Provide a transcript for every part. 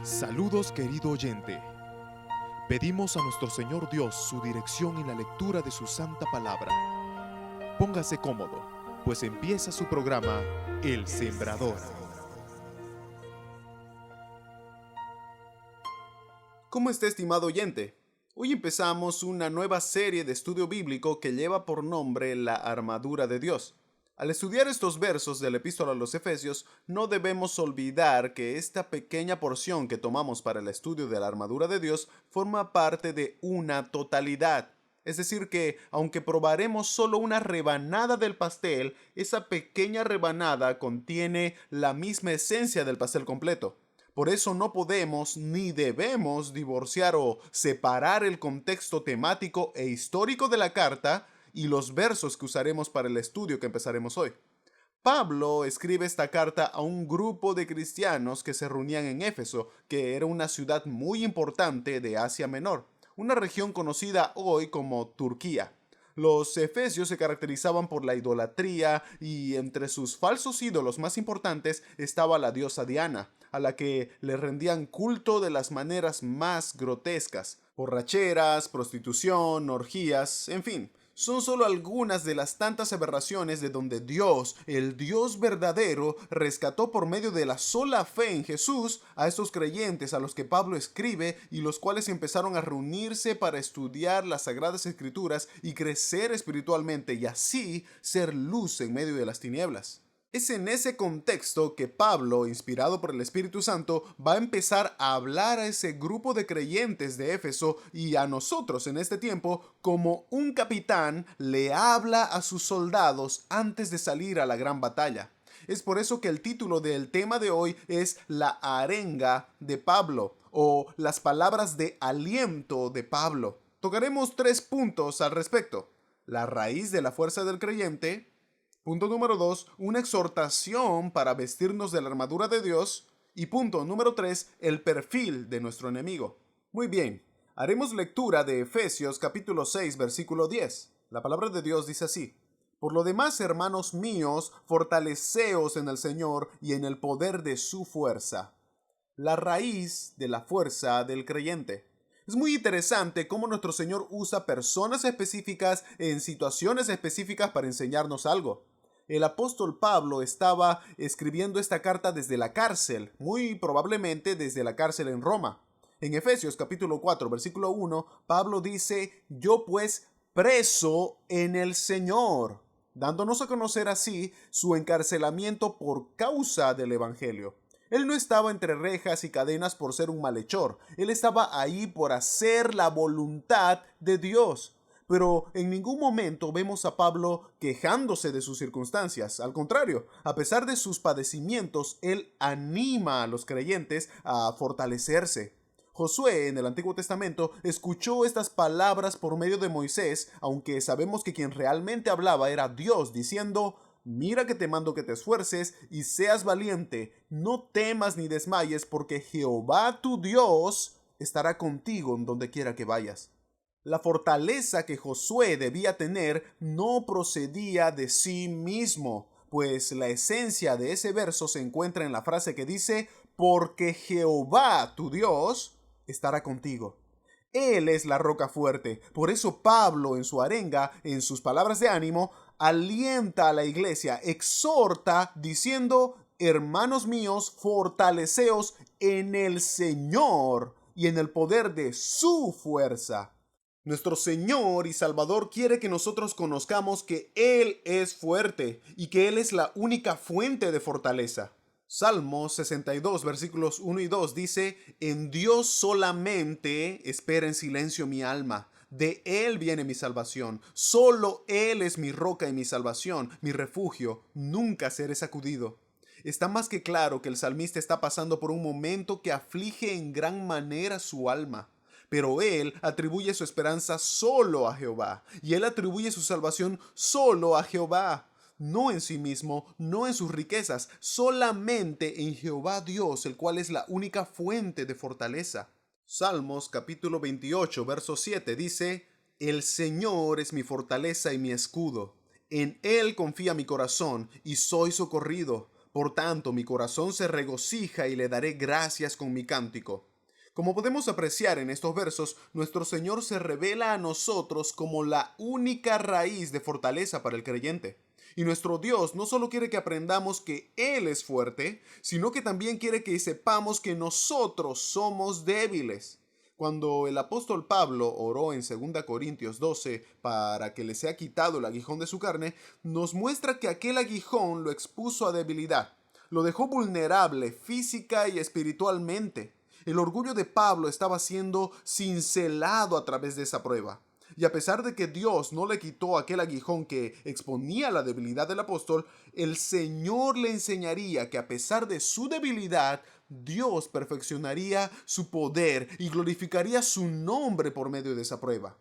Saludos, querido oyente. Pedimos a nuestro Señor Dios su dirección en la lectura de su santa palabra. Póngase cómodo, pues empieza su programa El Sembrador. ¿Cómo está, estimado oyente? Hoy empezamos una nueva serie de estudio bíblico que lleva por nombre La Armadura de Dios. Al estudiar estos versos de la Epístola a los Efesios, no debemos olvidar que esta pequeña porción que tomamos para el estudio de la armadura de Dios forma parte de una totalidad. Es decir que, aunque probaremos solo una rebanada del pastel, esa pequeña rebanada contiene la misma esencia del pastel completo. Por eso no podemos ni debemos divorciar o separar el contexto temático e histórico de la carta y los versos que usaremos para el estudio que empezaremos hoy. Pablo escribe esta carta a un grupo de cristianos que se reunían en Éfeso, que era una ciudad muy importante de Asia Menor, una región conocida hoy como Turquía. Los efesios se caracterizaban por la idolatría y entre sus falsos ídolos más importantes estaba la diosa Diana, a la que le rendían culto de las maneras más grotescas: borracheras, prostitución, orgías, en fin. Son solo algunas de las tantas aberraciones de donde Dios, el Dios verdadero, rescató por medio de la sola fe en Jesús a estos creyentes a los que Pablo escribe y los cuales empezaron a reunirse para estudiar las Sagradas Escrituras y crecer espiritualmente y así ser luz en medio de las tinieblas. Es en ese contexto que Pablo, inspirado por el Espíritu Santo, va a empezar a hablar a ese grupo de creyentes de Éfeso y a nosotros en este tiempo como un capitán le habla a sus soldados antes de salir a la gran batalla. Es por eso que el título del tema de hoy es La arenga de Pablo o las palabras de aliento de Pablo. Tocaremos 3 puntos al respecto: la raíz de la fuerza del creyente. Punto número 2, una exhortación para vestirnos de la armadura de Dios. Y punto número 3, el perfil de nuestro enemigo. Muy bien, haremos lectura de Efesios capítulo 6, versículo 10. La palabra de Dios dice así: Por lo demás, hermanos míos, fortaleceos en el Señor y en el poder de su fuerza. La raíz de la fuerza del creyente. Es muy interesante cómo nuestro Señor usa personas específicas en situaciones específicas para enseñarnos algo. El apóstol Pablo estaba escribiendo esta carta desde la cárcel, muy probablemente desde la cárcel en Roma. En Efesios capítulo 4, versículo 1, Pablo dice: Yo pues preso en el Señor, dándonos a conocer así su encarcelamiento por causa del Evangelio. Él no estaba entre rejas y cadenas por ser un malhechor. Él estaba ahí por hacer la voluntad de Dios. Pero en ningún momento vemos a Pablo quejándose de sus circunstancias. Al contrario, a pesar de sus padecimientos, él anima a los creyentes a fortalecerse. Josué, en el Antiguo Testamento, escuchó estas palabras por medio de Moisés, aunque sabemos que quien realmente hablaba era Dios, diciendo: Mira que te mando que te esfuerces y seas valiente, no temas ni desmayes, porque Jehová tu Dios estará contigo en donde quiera que vayas. La fortaleza que Josué debía tener no procedía de sí mismo, pues la esencia de ese verso se encuentra en la frase que dice: porque Jehová tu Dios estará contigo. Él es la roca fuerte. Por eso Pablo, en su arenga, en sus palabras de ánimo, alienta a la iglesia, exhorta diciendo: hermanos míos, fortaleceos en el Señor y en el poder de su fuerza. Nuestro Señor y Salvador quiere que nosotros conozcamos que Él es fuerte y que Él es la única fuente de fortaleza. Salmos 62, versículos 1 y 2 dice: En Dios solamente espera en silencio mi alma. De Él viene mi salvación. Solo Él es mi roca y mi salvación, mi refugio. Nunca seré sacudido. Está más que claro que el salmista está pasando por un momento que aflige en gran manera su alma. Pero él atribuye su esperanza solo a Jehová, y él atribuye su salvación solo a Jehová. No en sí mismo, no en sus riquezas, solamente en Jehová Dios, el cual es la única fuente de fortaleza. Salmos capítulo 28, verso 7 dice: El Señor es mi fortaleza y mi escudo. En Él confía mi corazón, y soy socorrido. Por tanto, mi corazón se regocija y le daré gracias con mi cántico. Como podemos apreciar en estos versos, nuestro Señor se revela a nosotros como la única raíz de fortaleza para el creyente. Y nuestro Dios no solo quiere que aprendamos que Él es fuerte, sino que también quiere que sepamos que nosotros somos débiles. Cuando el apóstol Pablo oró en 2 Corintios 12 para que le sea quitado el aguijón de su carne, nos muestra que aquel aguijón lo expuso a debilidad, lo dejó vulnerable física y espiritualmente. El orgullo de Pablo estaba siendo cincelado a través de esa prueba. Y a pesar de que Dios no le quitó aquel aguijón que exponía la debilidad del apóstol, el Señor le enseñaría que a pesar de su debilidad, Dios perfeccionaría su poder y glorificaría su nombre por medio de esa prueba.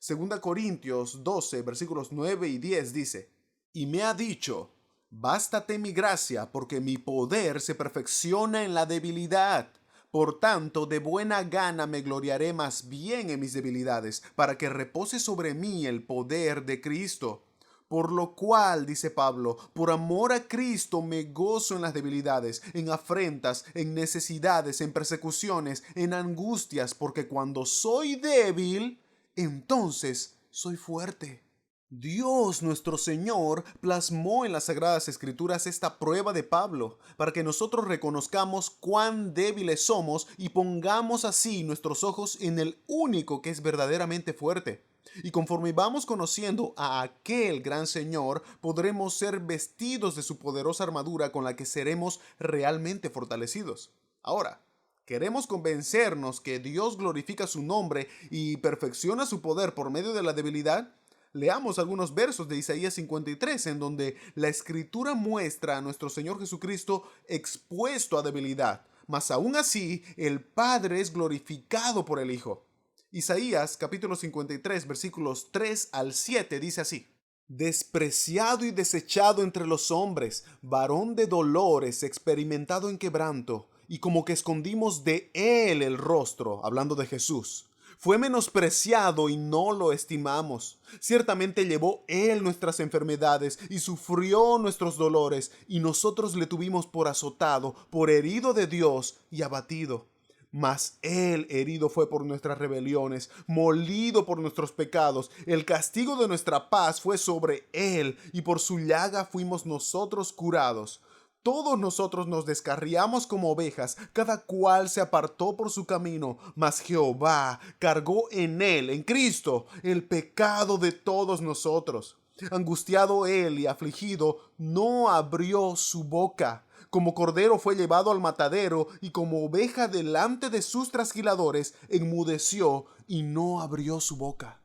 2 Corintios 12, versículos 9 y 10 dice: Y me ha dicho, bástate mi gracia, porque mi poder se perfecciona en la debilidad. Por tanto, de buena gana me gloriaré más bien en mis debilidades, para que repose sobre mí el poder de Cristo. Por lo cual, dice Pablo, por amor a Cristo me gozo en las debilidades, en afrentas, en necesidades, en persecuciones, en angustias, porque cuando soy débil, entonces soy fuerte. Dios nuestro Señor plasmó en las Sagradas Escrituras esta prueba de Pablo, para que nosotros reconozcamos cuán débiles somos y pongamos así nuestros ojos en el único que es verdaderamente fuerte. Y conforme vamos conociendo a aquel gran Señor, podremos ser vestidos de su poderosa armadura con la que seremos realmente fortalecidos. Ahora, ¿queremos convencernos que Dios glorifica su nombre y perfecciona su poder por medio de la debilidad? Leamos algunos versos de Isaías 53, en donde la Escritura muestra a nuestro Señor Jesucristo expuesto a debilidad, mas aún así el Padre es glorificado por el Hijo. Isaías capítulo 53, versículos 3 al 7 dice así: Despreciado y desechado entre los hombres, varón de dolores, experimentado en quebranto, y como que escondimos de él el rostro, hablando de Jesús. Fue menospreciado y no lo estimamos. Ciertamente llevó él nuestras enfermedades y sufrió nuestros dolores, y nosotros le tuvimos por azotado, por herido de Dios y abatido. Mas él herido fue por nuestras rebeliones, molido por nuestros pecados. El castigo de nuestra paz fue sobre él, y por su llaga fuimos nosotros curados. Todos nosotros nos descarriamos como ovejas, cada cual se apartó por su camino, mas Jehová cargó en él, en Cristo, el pecado de todos nosotros. Angustiado él y afligido, no abrió su boca. Como cordero fue llevado al matadero, y como oveja delante de sus trasquiladores, enmudeció y no abrió su boca.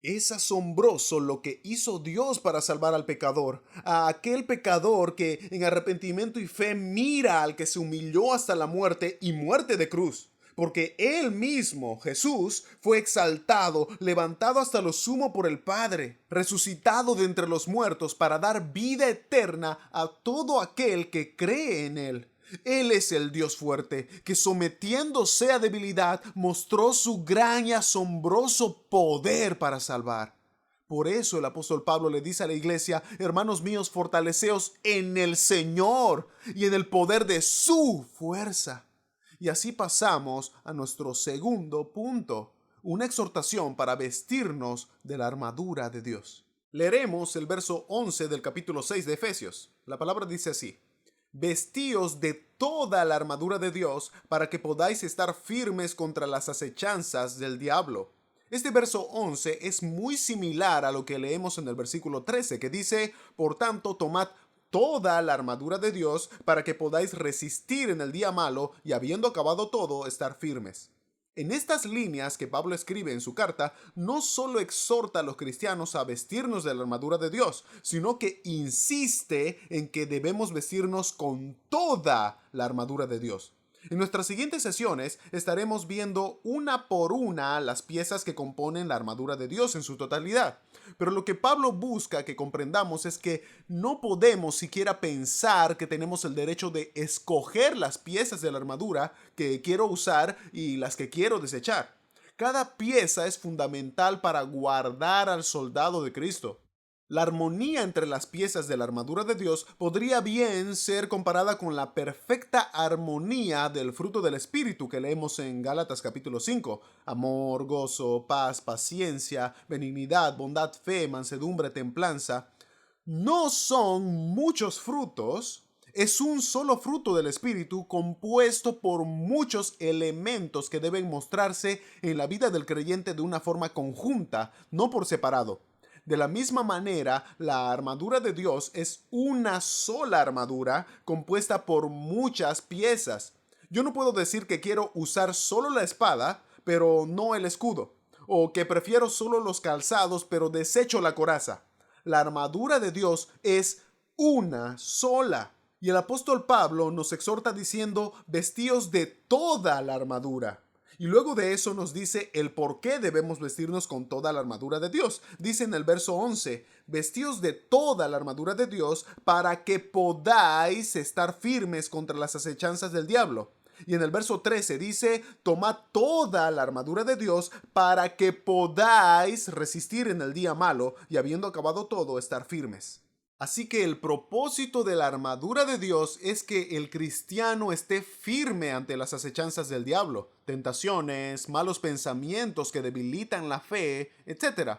Es asombroso lo que hizo Dios para salvar al pecador, a aquel pecador que en arrepentimiento y fe mira al que se humilló hasta la muerte y muerte de cruz. Porque él mismo, Jesús, fue exaltado, levantado hasta lo sumo por el Padre, resucitado de entre los muertos para dar vida eterna a todo aquel que cree en él. Él es el Dios fuerte, que sometiéndose a debilidad, mostró su gran y asombroso poder para salvar. Por eso el apóstol Pablo le dice a la iglesia: hermanos míos, fortaleceos en el Señor y en el poder de su fuerza. Y así pasamos a nuestro segundo punto, una exhortación para vestirnos de la armadura de Dios. Leeremos el verso 11 del capítulo 6 de Efesios. La palabra dice así: Vestíos de toda la armadura de Dios para que podáis estar firmes contra las acechanzas del diablo. Este verso 11 es muy similar a lo que leemos en el versículo 13, que dice: por tanto, tomad toda la armadura de Dios para que podáis resistir en el día malo y, habiendo acabado todo, estar firmes. En estas líneas que Pablo escribe en su carta, no solo exhorta a los cristianos a vestirnos de la armadura de Dios, sino que insiste en que debemos vestirnos con toda la armadura de Dios. En nuestras siguientes sesiones estaremos viendo una por una las piezas que componen la armadura de Dios en su totalidad. Pero lo que Pablo busca que comprendamos es que no podemos siquiera pensar que tenemos el derecho de escoger las piezas de la armadura que quiero usar y las que quiero desechar. Cada pieza es fundamental para guardar al soldado de Cristo. La armonía entre las piezas de la armadura de Dios podría bien ser comparada con la perfecta armonía del fruto del Espíritu que leemos en Gálatas capítulo 5. Amor, gozo, paz, paciencia, benignidad, bondad, fe, mansedumbre, templanza. No son muchos frutos, es un solo fruto del Espíritu compuesto por muchos elementos que deben mostrarse en la vida del creyente de una forma conjunta, no por separado. De la misma manera, la armadura de Dios es una sola armadura compuesta por muchas piezas. Yo no puedo decir que quiero usar solo la espada, pero no el escudo, o que prefiero solo los calzados, pero desecho la coraza. La armadura de Dios es una sola. Y el apóstol Pablo nos exhorta diciendo, vestíos de toda la armadura. Y luego de eso nos dice el por qué debemos vestirnos con toda la armadura de Dios. Dice en el verso 11, vestíos de toda la armadura de Dios para que podáis estar firmes contra las acechanzas del diablo. Y en el verso 13 dice, tomad toda la armadura de Dios para que podáis resistir en el día malo y habiendo acabado todo, estar firmes. Así que el propósito de la armadura de Dios es que el cristiano esté firme ante las acechanzas del diablo, tentaciones, malos pensamientos que debilitan la fe, etc.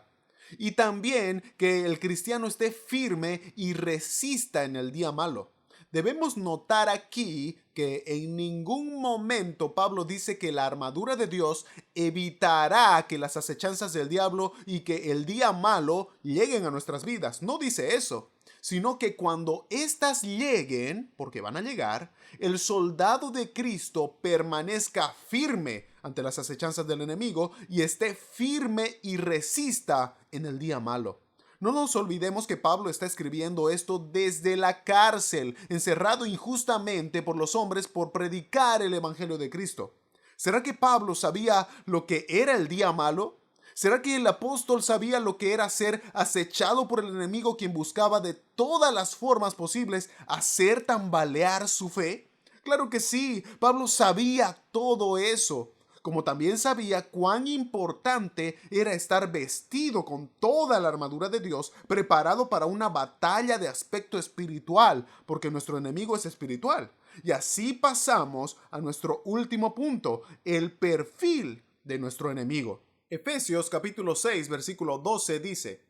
Y también que el cristiano esté firme y resista en el día malo. Debemos notar aquí que en ningún momento Pablo dice que la armadura de Dios evitará que las acechanzas del diablo y que el día malo lleguen a nuestras vidas. No dice eso, sino que cuando éstas lleguen, porque van a llegar, el soldado de Cristo permanezca firme ante las acechanzas del enemigo y esté firme y resista en el día malo. No nos olvidemos que Pablo está escribiendo esto desde la cárcel, encerrado injustamente por los hombres por predicar el evangelio de Cristo. ¿Será que Pablo sabía lo que era el día malo? ¿Será que el apóstol sabía lo que era ser acechado por el enemigo quien buscaba de todas las formas posibles hacer tambalear su fe? Claro que sí, Pablo sabía todo eso. Como también sabía cuán importante era estar vestido con toda la armadura de Dios, preparado para una batalla de aspecto espiritual, porque nuestro enemigo es espiritual. Y así pasamos a nuestro último punto, el perfil de nuestro enemigo. Efesios capítulo 6, versículo 12 dice,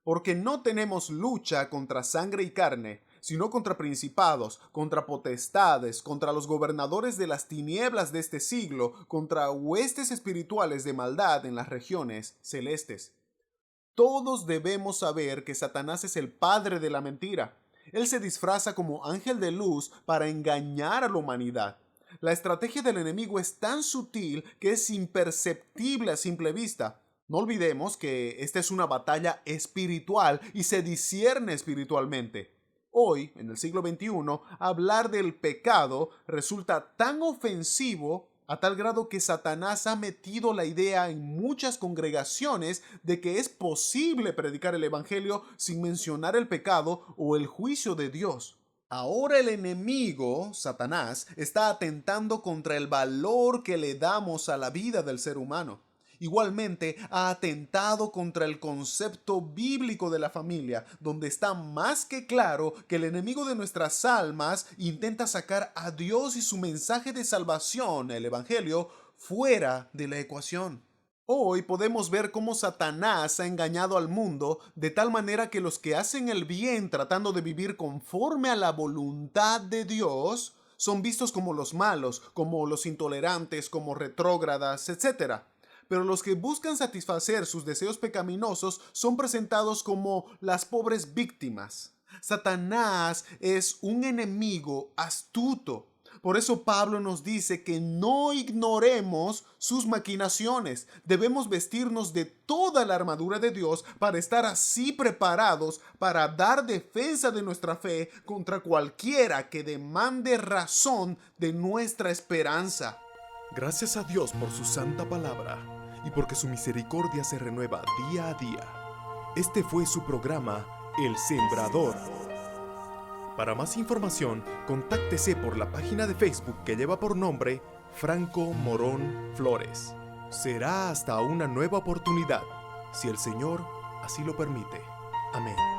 porque no tenemos lucha contra sangre y carne, sino contra principados, contra potestades, contra los gobernadores de las tinieblas de este siglo, contra huestes espirituales de maldad en las regiones celestes. Todos debemos saber que Satanás es el padre de la mentira. Él se disfraza como ángel de luz para engañar a la humanidad. La estrategia del enemigo es tan sutil que es imperceptible a simple vista. No olvidemos que esta es una batalla espiritual y se discierne espiritualmente. Hoy, en el siglo XXI, hablar del pecado resulta tan ofensivo a tal grado que Satanás ha metido la idea en muchas congregaciones de que es posible predicar el evangelio sin mencionar el pecado o el juicio de Dios. Ahora el enemigo, Satanás, está atentando contra el valor que le damos a la vida del ser humano. Igualmente, ha atentado contra el concepto bíblico de la familia, donde está más que claro que el enemigo de nuestras almas intenta sacar a Dios y su mensaje de salvación, el Evangelio, fuera de la ecuación. Hoy podemos ver cómo Satanás ha engañado al mundo de tal manera que los que hacen el bien tratando de vivir conforme a la voluntad de Dios son vistos como los malos, como los intolerantes, como retrógradas, etc. Pero los que buscan satisfacer sus deseos pecaminosos son presentados como las pobres víctimas. Satanás es un enemigo astuto. Por eso Pablo nos dice que no ignoremos sus maquinaciones. Debemos vestirnos de toda la armadura de Dios para estar así preparados para dar defensa de nuestra fe contra cualquiera que demande razón de nuestra esperanza. Gracias a Dios por su santa palabra y porque su misericordia se renueva día a día. Este fue su programa, El Sembrador. Para más información, contáctese por la página de Facebook que lleva por nombre Franco Morón Flores. Será hasta una nueva oportunidad, si el Señor así lo permite. Amén.